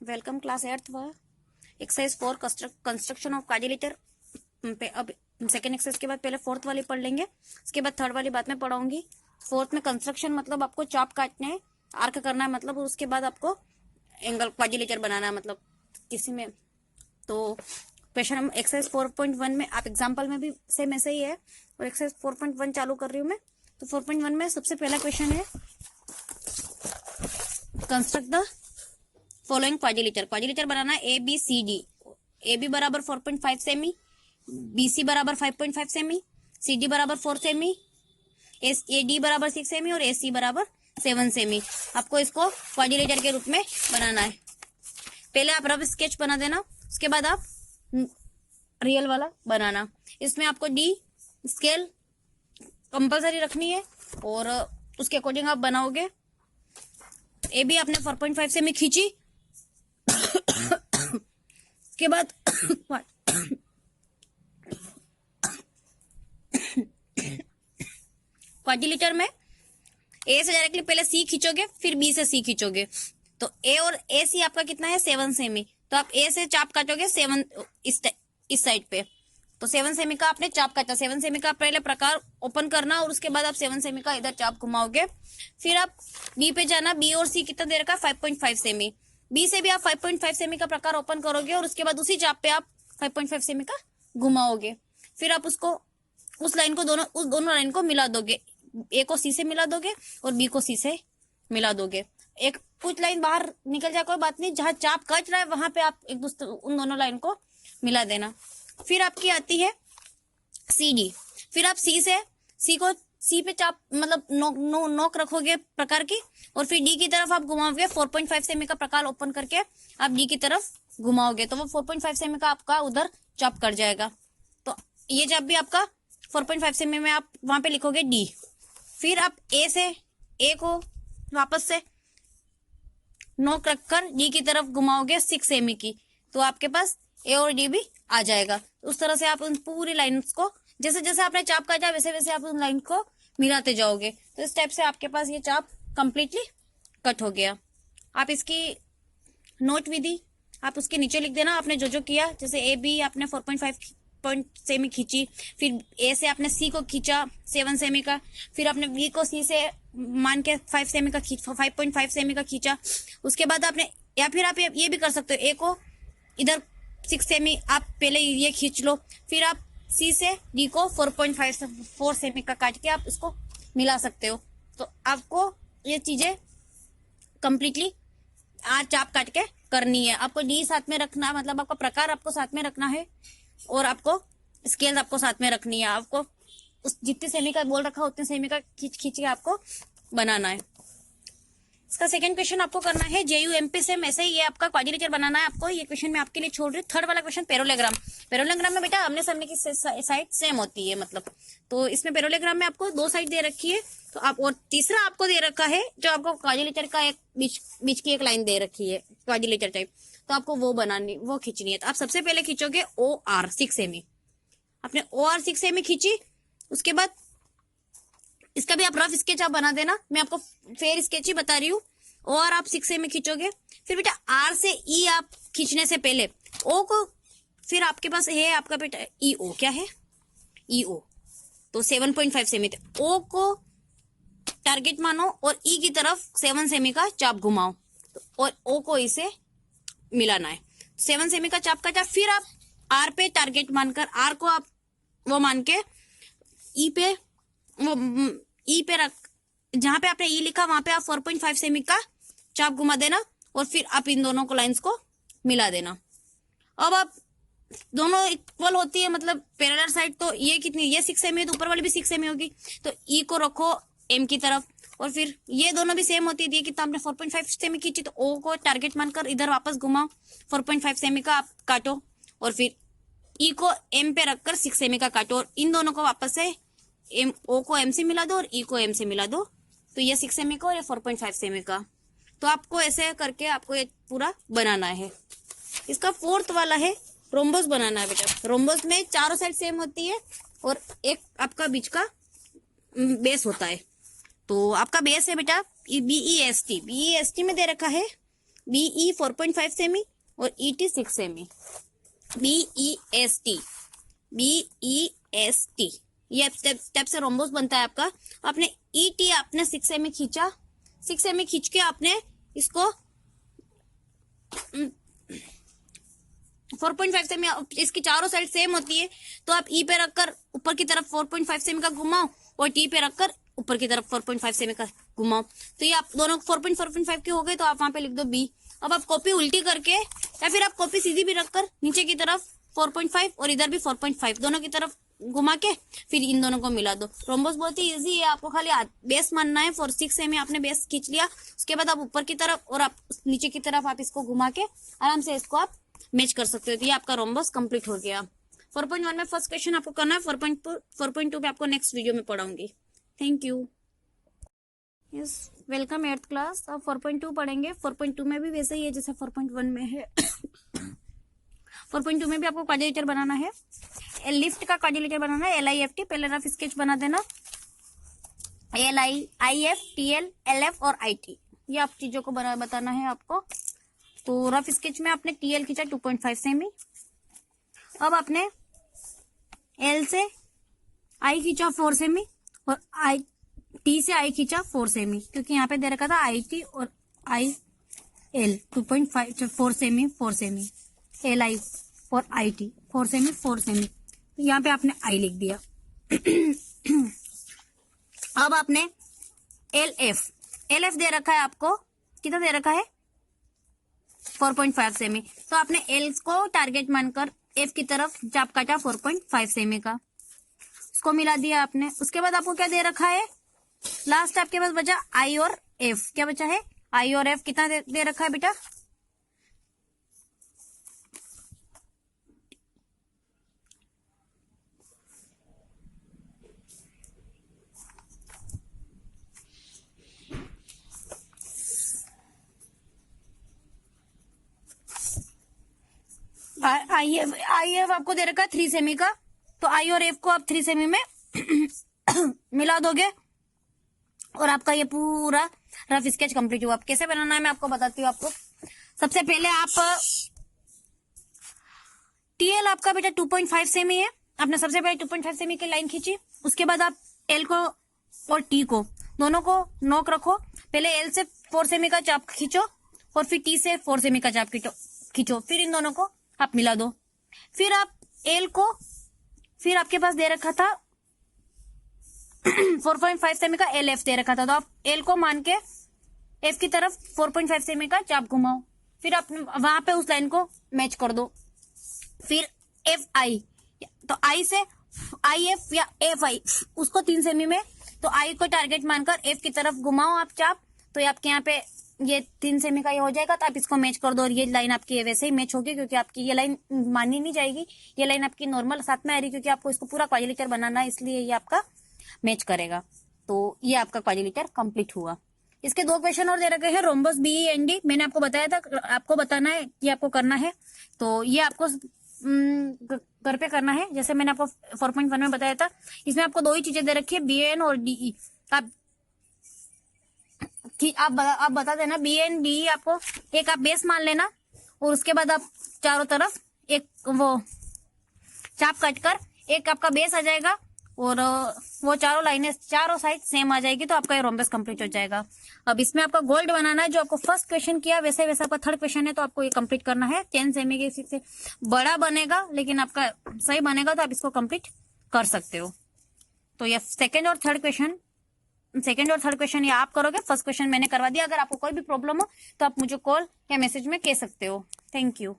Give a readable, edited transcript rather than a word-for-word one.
Welcome class 8th व exercise 4 construction of quadrilateral पे अब सेकेंड एक्सरसाइज के बाद पहले फोर्थ वाली पढ़ लेंगे, उसके बाद थर्ड वाली बाद में पढ़ाऊंगी। फोर्थ में कंस्ट्रक्शन मतलब आपको चाप काटने हैं, आर्क करना है, मतलब उसके बाद आपको एंगल क्वाड्रिलेटर बनाना है, मतलब किसी में। तो क्वेश्चन हम एक्सरसाइज 4.1 में आप एग्जाम्पल में भी सेम ऐसे ही है, और एक्सरसाइज 4.1 चालू कर रही हूँ मैं। तो 4.1 में सबसे पहला क्वेश्चन है construct the following quadrilateral. Quadrilateral बनाना है A B C D. A B बराबर 4.5 सेमी, बी सी बराबर 5.5 सेमी, सी डी बराबर 4 सेमी, ए डी बराबर 6 सेमी और ए सी बराबर 7 सेमी। आपको इसको क्वाड्रिलेटर के रूप में बनाना है। पहले आप रफ स्केच बना देना, उसके बाद आप रियल वाला बनाना। इसमें आपको डी स्केल कंपलसरी रखनी है और उसके अकॉर्डिंग आप बनाओगे। ए बी आपने 4.5 सेमी खींची, उसके बाद क्वाड्रिलेटर में ए से डायरेक्टली पहले सी खींचोगे, फिर बी से सी खींचोगे। तो ए और ए सी आपका कितना है 7 सेमी। तो आप ए से चाप काटोगे 7 इस साइड पे। तो 7 सेमी का आपने चाप काटा। 7 सेमी का पहले प्रकार ओपन करना और उसके बाद आप 7 सेमी का इधर चाप घुमाओगे। फिर आप बी पे जाना। बी और सी कितना दे रखा है 5.5 सेमी। बी से भी आप 5.5 सेमी का प्रकार ओपन करोगे और उसके बाद उसी चाप पे आप 5.5 सेमी का घुमाओगे। फिर आप उसको उस दोनों लाइन को मिला दोगे। ए को सी से मिला दोगे और बी को सी से मिला दोगे। एक कुछ लाइन बाहर निकल जाए कोई बात नहीं, जहां चाप कट रहा है वहां पे आप एक दूसरे उन दोनों लाइन को मिला देना। फिर आपकी आती है सी डी। फिर आप सी पे चाप मतलब नोक रखोगे प्रकार की, और फिर डी की तरफ आप घुमाओगे। 4.5 सेमी का प्रकार ओपन करके आप डी की तरफ घुमाओगे तो वो 4.5 सेमी का आपका उधर चाप कट जाएगा। तो ये चाप भी आपका 4.5 सेमी में आप वहां पे लिखोगे डी। फिर आप ए को वापस से नोक रखकर डी की तरफ घुमाओगे 6 सेमी की, तो आपके पास ए और डी भी आ जाएगा। उस तरह से आप उन पूरी लाइन्स को जैसे जैसे आपने चाप काटा वैसे वैसे आप उन लाइन को मिलाते जाओगे। तो इस टाइप से आपके पास ये चाप कंप्लीटली कट हो गया। आप इसकी नोट विधि आप उसके नीचे लिख देना, आपने जो जो किया। जैसे ए बी आपने 4.5 सेमी खींची, फिर ए से आपने सी को खींचा 7 सेमी का, फिर आपने बी को सी से मान के 5 सेमी का 5.5 सेमी का खींचा। उसके बाद आपने, या फिर आप ये भी कर सकते हो, ए को इधर 6 सेमी आप पहले ये खींच लो, फिर आप सी से डी को 4.4 सेमी का काट के आप इसको मिला सकते हो। तो आपको ये चीजें कंप्लीटली चाप काट के करनी है। आपको डी साथ में रखना, मतलब आपका प्रकार आपको साथ में रखना है और आपको स्केल आपको साथ में रखनी है। आपको उस जितनी सेमी का बोल रखा उतने सेमी का खींच के आपको बनाना है। इसका सेकंड क्वेश्चन आपको करना है JUMP से ऐसे ही ये आपका क्वाड्रिलेटर बनाना है आपको। ये क्वेश्चन मैं आपके लिए छोड़ रही हूँ। थर्ड वाला क्वेश्चन पैरेललोग्राम। पैरेललोग्राम में बेटा आमने सामने की साइड सेम होती है, मतलब तो इसमें पैरेललोग्राम में आपको 2 साइड दे रखी है। तो आप, और तीसरा आपको दे रखा है जो आपको क्वाड्रिलेटर का एक बीच की एक लाइन दे रखी है क्वाड्रिलेटर टाइप, तो आपको वो खींचनी है। तो आप सबसे पहले खींचोगे OR 6 सेमी। आपने OR 6 सेमी खींची, उसके बाद इसका भी आप रफ स्केच आप बना देना, मैं आपको फेयर स्केच ही बता रही हूँ। और आप 6 सेमी खींचोगे, फिर बेटा R से E आप खींचने से पहले O को, फिर आपके पास है आपका बेटा EO, क्या है EO, तो 7.5 सेमी थे। O को टारगेट मानो और E की तरफ 7 सेमी का चाप घुमाओ, और O को इसे मिलाना है। 7 सेमी का चाप काटा, फिर आप R पे टारगेट मानकर, R को आप वो मान के E पे रख, जहां पे आपने E लिखा वहां पे आप 4.5 सेमी का चाप घुमा देना, और फिर आप इन दोनों को लाइंस को मिला देना। अब आप दोनों इक्वल होती है, मतलब पैरेलल साइड, तो ये कितनी, ये 6 सेमी है तो ऊपर वाली भी 6 सेमी होगी। तो E को रखो M की तरफ, और फिर ये दोनों भी सेम होती है। कितना आपने 4.5 सेमी खींची, तो O को टारगेट मानकर इधर वापस घुमाओ, 4.5 सेमी का आप काटो, और फिर E को M पे रखकर 6 सेमी का काटो, और इन दोनों को वापस से O को M से मिला दो और E को M से मिला दो। तो ये 6 सेमी का और ये 4.5 सेमी का। तो आपको ऐसे करके आपको ये पूरा बनाना है। इसका फोर्थ वाला है रोम्बस बनाना है बेटा। रोम्बस में चारों साइड सेम होती है और एक आपका बीच का बेस होता है। तो आपका बेस है बेटा BEST। BEST में दे रखा है BE 4.5 सेमी और ET 6 सेमी। BEST, BEST ये स्टेप से रोम्बोस बनता है आपका। आपने ET आपने 6 सेमी खींचा, 6 सेमी खींच के आपने इसको 4.5 सेमी, इसकी चारों साइड सेम होती है, तो आप ई पे रखकर ऊपर की तरफ 4.5 सेमी का घुमाओ और टी पे रखकर ऊपर की तरफ 4.5 सेमी का घुमाओ। तो ये आप दोनों 4.5 के हो गए, तो आप वहां पे लिख दो बी। अब आप कॉपी उल्टी करके या फिर आप कॉपी सीधी भी रखकर नीचे की तरफ 4.5 और इधर भी 4.5 दोनों की तरफ घुमा के फिर इन दोनों को मिला दो। रोम्बस बहुत ही इजी है, आपको खाली बेस मानना है। 6 सेमी आपने बेस खींच लिया, उसके बाद आप ऊपर की तरफ और आप नीचे की तरफ आप इसको घुमा के आराम से इसको आप मैच कर सकते हो। तो ये आपका रोम्बस कंप्लीट हो गया। 4.1 में फर्स्ट क्वेश्चन आपको करना है, 4.2 पे आपको नेक्स्ट वीडियो में पढ़ाऊंगी। Thank you. Yes, welcome 8th class. अब 4.2 पढ़ेंगे। 4.2 में भी वैसे ही है जैसे 4.1 में है। 4.2 में भी आपको क्वाड्रिलेटरल बनाना है, लिफ्ट का क्वाड्रिलेटरल बनाना है, LIFT। पहले रफ स्केच बना देना, LI, IF, TL, LF और IT, ये आप चीजों को बताना है आपको। तो रफ स्केच में आपने TL खींचा 2.5 सेमी। अब आपने L से I खींचा 4 सेमी और T से I खींचा 4 सेमी, क्योंकि यहाँ पे दे रखा था IT और IL 2.5 4 सेमी 4 सेमी, LI और IT 4 सेमी 4 सेमी, तो यहाँ पे आपने I लिख दिया। अब आपने LF दे रखा है आपको, कितना दे रखा है 4.5 सेमी, तो आपने L को टारगेट मानकर F की तरफ चाप काटा 4.5 सेमी का, उसको मिला दिया आपने। उसके बाद आपको क्या दे रखा है, लास्ट आपके पास बचा I और F। क्या बचा है, I और F कितना दे रखा है बेटा, IF आपको दे रखा है 3 सेमी का, तो I और F को आप 3 सेमी में मिला दोगे और आपका ये पूरा रफ स्केच कंप्लीट हुआ। आप कैसे बनाना है मैं आपको बताती हूँ। आपको सबसे पहले आप TL आपका बेटा 2.5 सेमी है, आपने सबसे पहले 2.5 सेमी की लाइन खींची। उसके बाद आप L को और T को दोनों को नोक रखो। पहले L से 4 सेमी का चाप खींचो और फिर T से 4 सेमी का चाप खींचो, फिर इन दोनों को आप मिला दो। फिर आप L को, फिर आपके पास दे रखा था 4.5 सेमी का LF दे रखा था, तो आप L को मान के F की तरफ 4.5 सेमी का चाप घुमाओ, फिर आप वहां पे उस लाइन को मैच कर दो। फिर FI, तो I से IF या FI उसको 3 सेमी में, तो I को टारगेट मानकर F की तरफ घुमाओ आप चाप, तो आपके यहाँ पे ये 3 सेमी का ये हो जाएगा। तो आप इसको मैच कर दो और ये लाइन आपकी वैसे ही मैच होगी, क्योंकि आपकी ये लाइन मानी नहीं जाएगी, ये लाइन आपकी नॉर्मल साथ में आ रही, क्योंकि आपको इसको पूरा क्वाड्रिलेटरल बनाना है, इसलिए ये आपका मैच करेगा। तो ये आपका क्वाड्रिलेटरल कंप्लीट हुआ। इसके 2 क्वेश्चन और दे रखे हैं, रोम्बस BEND मैंने आपको बताया था, आपको बताना है कि आपको करना है, तो ये आपको घर पे करना है। जैसे मैंने आपको 4.1 में बताया था, इसमें आपको 2 ही चीजें दे रखी है, BN और DE। आप बता देना BN DE, आपको एक आप बेस मान लेना और उसके बाद आप चारों तरफ एक वो चाप कट कर एक आपका बेस आ जाएगा और वो चारों लाइनें चारों साइड सेम आ जाएगी, तो आपका ये रोम्बस कंप्लीट हो जाएगा। अब इसमें आपका गोल्ड बनाना है, जो आपको फर्स्ट क्वेश्चन किया वैसे वैसे आपका थर्ड क्वेश्चन है, तो आपको ये कंप्लीट करना है। 10 सेमी के से बड़ा बनेगा, लेकिन आपका सही बनेगा तो आप इसको कंप्लीट कर सकते हो। तो ये सेकेंड और थर्ड क्वेश्चन ये आप करोगे, फर्स्ट क्वेश्चन मैंने करवा दिया। अगर आपको कोई भी प्रॉब्लम हो तो आप मुझे कॉल या मैसेज में कह सकते हो। Thank you.